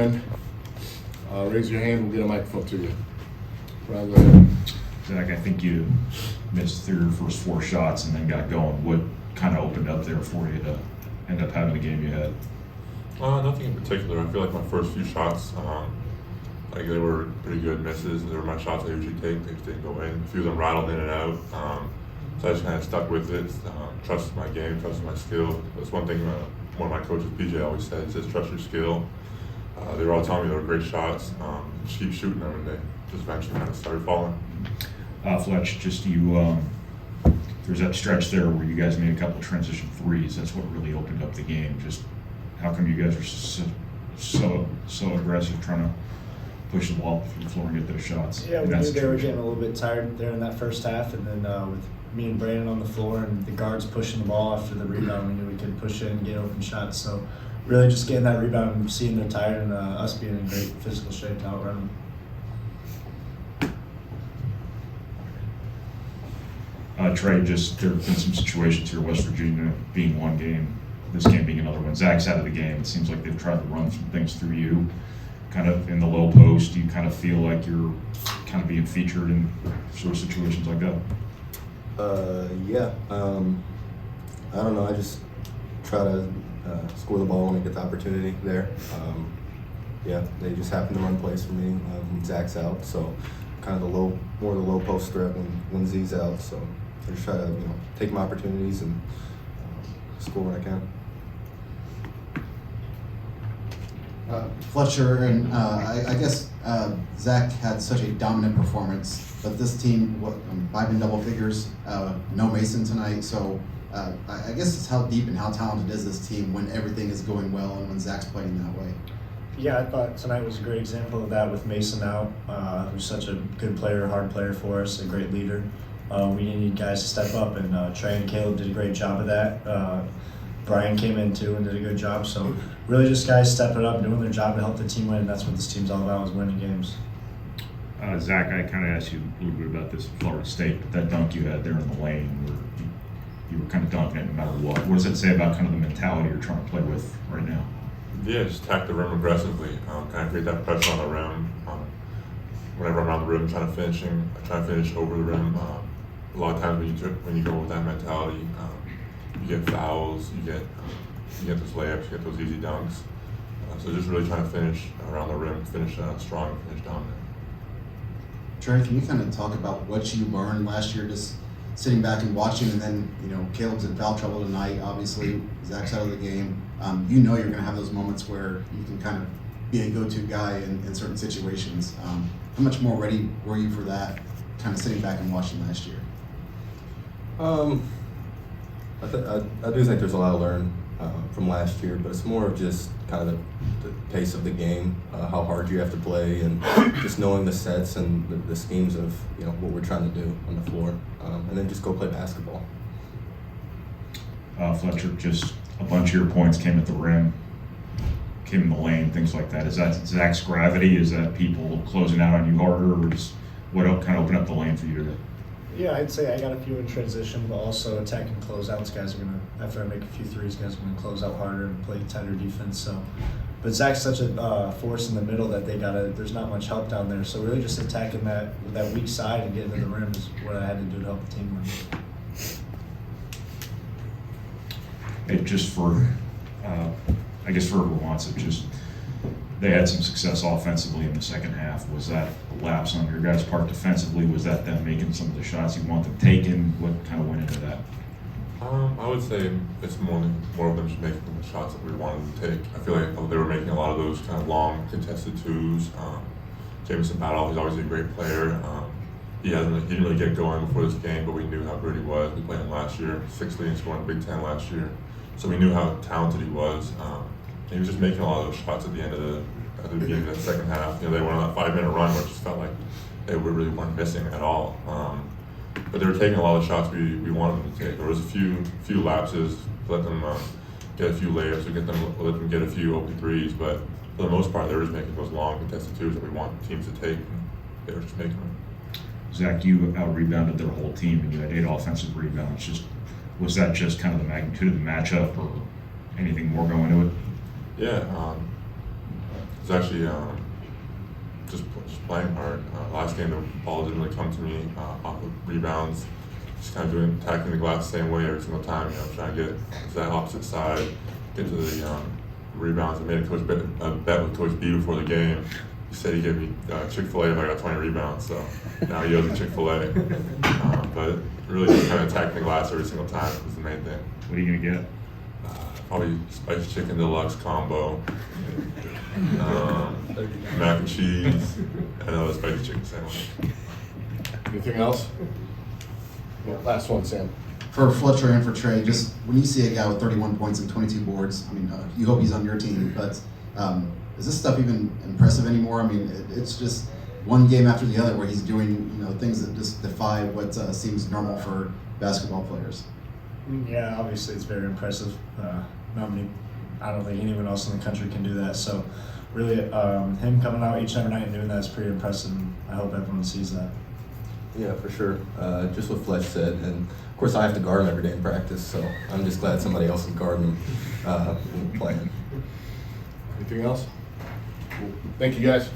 Raise your hand, we'll get a microphone to you. Brian, go ahead. Zach, I think you missed through your first 4 shots and then got going. What kind of opened up there for you to end up having the game you had? Nothing in particular. I feel like my first few shots, like they were pretty good misses. They were my shots I usually take. They just didn't go in. A few of them rattled in and out. So I just kind of stuck with it. Trusted my game, trusted my skill. That's one thing one of my coaches, PJ, always said. He says, trust your skill. They were all telling me they were great shots. Just keep shooting them, and they just eventually kind of started falling. Fletch, just there's that stretch there where you guys made a couple transition threes. That's what really opened up the game. Just how come you guys were so aggressive trying to push the ball through the floor and get those shots? Yeah, we knew they were getting a little bit tired there in that first half, and then with me and Brandon on the floor and the guards pushing the ball after the rebound, we knew we could push in and get open shots. So really just getting that rebound and seeing they're tired and us being in great physical shape to outrun them. Trey, just there have been some situations here, West Virginia being one game, this game being another one. Zach's out of the game. It seems like they've tried to run some things through you, kind of in the low post. Do you kind of feel like you're kind of being featured in sort of situations like that? Yeah. I don't know. I just try to score the ball when I get the opportunity there. Yeah, they just happen to run plays for me when Zach's out. So kind of more the low post threat when Z's out. So I just try to take my opportunities and score when I can. Fletcher and I guess Zach had such a dominant performance, but this team, 5 in double figures, no Mason tonight. So I guess it's how deep and how talented is this team when everything is going well and when Zach's playing that way. Yeah, I thought tonight was a great example of that with Mason out. Who's such a good player, hard player for us, a great leader. We need guys to step up, and Trey and Caleb did a great job of that. Brian came in too and did a good job. So really just guys stepping up, doing their job to help the team win, and that's what this team's all about, is winning games. Zach, I kind of asked you a little bit about this at Florida State, but that dunk you had there in the lane where you were kind of dunking it no matter what. What does that say about kind of the mentality you're trying to play with right now? Yeah, just attack the rim aggressively, kind of create that pressure on the rim. Whenever I'm around the rim trying to finishing, I try to finish over the rim. A lot of times when you go with that mentality, you get fouls, you get those layups, you get those easy dunks. So just really trying to finish around the rim, finish strong, finish dominant. Trey, can you kind of talk about what you learned last year, just sitting back and watching, and then Caleb's in foul trouble tonight. Obviously, Zach's out of the game. You're going to have those moments where you can kind of be a go-to guy in certain situations. How much more ready were you for that? Kind of sitting back and watching last year. I do think there's a lot to learn from last year, but it's more of just kind of the pace of the game, how hard you have to play, and just knowing the sets and the schemes of what we're trying to do on the floor, and then just go play basketball. Fletcher, just a bunch of your points came at the rim, came in the lane, things like that. Is that Zach's gravity? Is that people closing out on you harder, or just what kind of opened up the lane for you today? Yeah, I'd say I got a few in transition, but also attacking closeouts. Guys are gonna, after I make a few threes, guys are gonna close out harder and play tighter defense. So, but Zach's such a force in the middle that there's not much help down there. So really, just attacking that weak side and getting to the rim is what I had to do to help the team win. It just for, I guess for everyone wants it, just they had some success offensively in the second half. Was that a lapse on your guys' part defensively? Was that them making some of the shots you want them taken? What kind of went into that? I would say it's more of them just making the shots that we wanted to take. I feel like they were making a lot of those kind of long contested twos. Jamison Battle, he's always a great player. He didn't really get going before this game, but we knew how good he was. We played him last year, 6th leading scorer in the Big Ten last year. So we knew how talented he was. He was just making a lot of those shots at the beginning of the second half. They went on that 5-minute run, which just felt like they really weren't missing at all. But they were taking a lot of the shots we wanted them to take. There was a few lapses, let them get a few layups, or let them get a few open threes. But for the most part, they were just making those long contested twos that we want teams to take. And they were just making them. Zach, you out-rebounded their whole team, and you had 8 offensive rebounds. Was that just kind of the magnitude of the matchup, or anything more going into it? Yeah, it's actually just playing hard. Last game, the ball didn't really come to me off of rebounds. Just kind of attacking the glass the same way every single time. Trying to get to that opposite side, get to the rebounds. I made a bet with Coach B before the game. He said he'd give me Chick-fil-A if I got 20 rebounds, so now he owes me Chick-fil-A. But really just kind of attacking the glass every single time is the main thing. What are you gonna get? Probably spicy chicken deluxe combo, mac and cheese, and a spicy chicken sandwich. Anything else? Yeah, last one, Sam. For Fletcher and for Trey, just when you see a guy with 31 points and 22 boards, I mean, you hope he's on your team, but is this stuff even impressive anymore? I mean, it's just one game after the other where he's doing, things that just defy what seems normal for basketball players. Yeah, obviously it's very impressive. I don't think anyone else in the country can do that. So really, him coming out each and every night and doing that is pretty impressive. And I hope everyone sees that. Yeah, for sure. Just what Fletch said, and of course I have to guard him every day in practice, so I'm just glad somebody else is guarding him playing. Anything else? Cool. Thank you, guys.